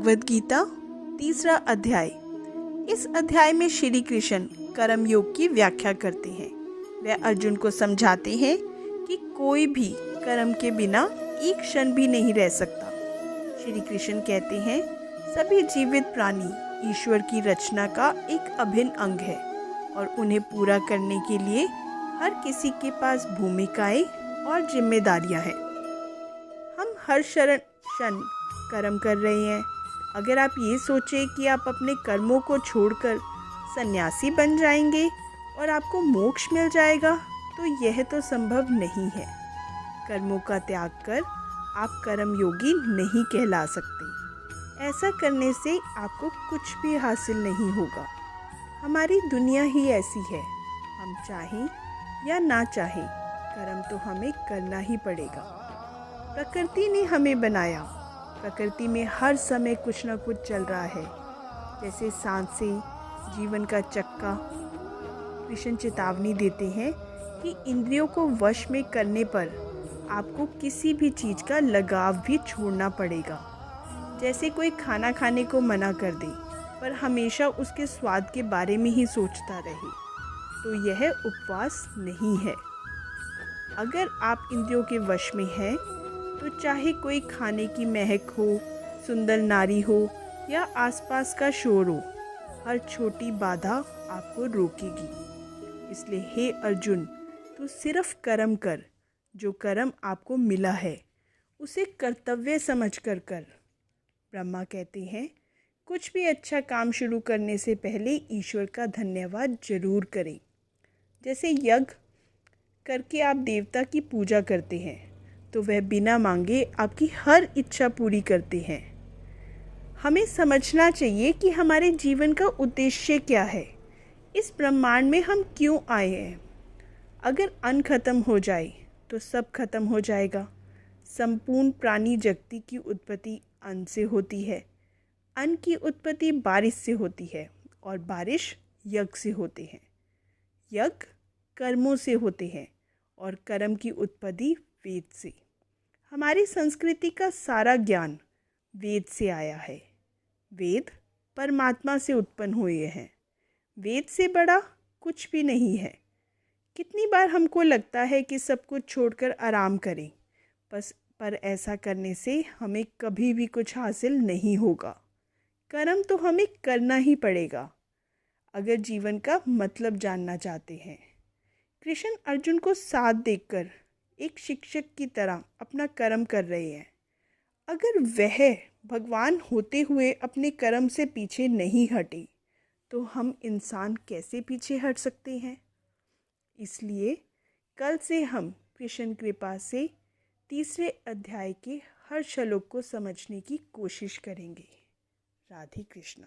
भगवद गीता तीसरा अध्याय। इस अध्याय में श्री कृष्ण कर्म योग की व्याख्या करते हैं। वे अर्जुन को समझाते हैं कि कोई भी कर्म के बिना एक क्षण भी नहीं रह सकता। श्री कृष्ण कहते हैं, सभी जीवित प्राणी ईश्वर की रचना का एक अभिन्न अंग है और उन्हें पूरा करने के लिए हर किसी के पास भूमिकाएं और जिम्मेदारियां हैं। हम हर क्षण कर्म कर रहे हैं। अगर आप ये सोचें कि आप अपने कर्मों को छोड़कर सन्यासी बन जाएंगे और आपको मोक्ष मिल जाएगा, तो यह तो संभव नहीं है। कर्मों का त्याग कर आप कर्म योगी नहीं कहला सकते। ऐसा करने से आपको कुछ भी हासिल नहीं होगा। हमारी दुनिया ही ऐसी है, हम चाहें या ना चाहें कर्म तो हमें करना ही पड़ेगा। प्रकृति ने हमें बनाया, प्रकृति में हर समय कुछ न कुछ चल रहा है, जैसे सांसें, जीवन का चक्का। कृष्ण चेतावनी देते हैं कि इंद्रियों को वश में करने पर आपको किसी भी चीज़ का लगाव भी छोड़ना पड़ेगा। जैसे कोई खाना खाने को मना कर दे पर हमेशा उसके स्वाद के बारे में ही सोचता रहे, तो यह उपवास नहीं है। अगर आप इंद्रियों के वश में हैं, तो चाहे कोई खाने की महक हो, सुंदर नारी हो या आसपास का शोर हो, हर छोटी बाधा आपको रोकेगी। इसलिए हे अर्जुन, तू सिर्फ कर्म कर। जो कर्म आपको मिला है उसे कर्तव्य समझकर कर। ब्रह्मा कहते हैं, कुछ भी अच्छा काम शुरू करने से पहले ईश्वर का धन्यवाद जरूर करें। जैसे यज्ञ करके आप देवता की पूजा करते हैं, तो वह बिना मांगे आपकी हर इच्छा पूरी करते हैं। हमें समझना चाहिए कि हमारे जीवन का उद्देश्य क्या है, इस ब्रह्मांड में हम क्यों आए हैं। अगर अन्न खत्म हो जाए तो सब खत्म हो जाएगा। संपूर्ण प्राणी जगती की उत्पत्ति अन्न से होती है, अन्न की उत्पत्ति बारिश से होती है और बारिश यज्ञ से होते हैं। यज्ञ कर्मों से होते हैं और कर्म की उत्पत्ति वेद से। हमारी संस्कृति का सारा ज्ञान वेद से आया है। वेद परमात्मा से उत्पन्न हुए हैं। वेद से बड़ा कुछ भी नहीं है। कितनी बार हमको लगता है कि सब कुछ छोड़कर आराम करें, पर ऐसा करने से हमें कभी भी कुछ हासिल नहीं होगा। कर्म तो हमें करना ही पड़ेगा अगर जीवन का मतलब जानना चाहते हैं। कृष्ण अर्जुन को साथ देकर एक शिक्षक की तरह अपना कर्म कर रहे हैं। अगर वह भगवान होते हुए अपने कर्म से पीछे नहीं हटे, तो हम इंसान कैसे पीछे हट सकते हैं। इसलिए कल से हम कृष्ण कृपा से तीसरे अध्याय के हर श्लोक को समझने की कोशिश करेंगे। राधे कृष्ण।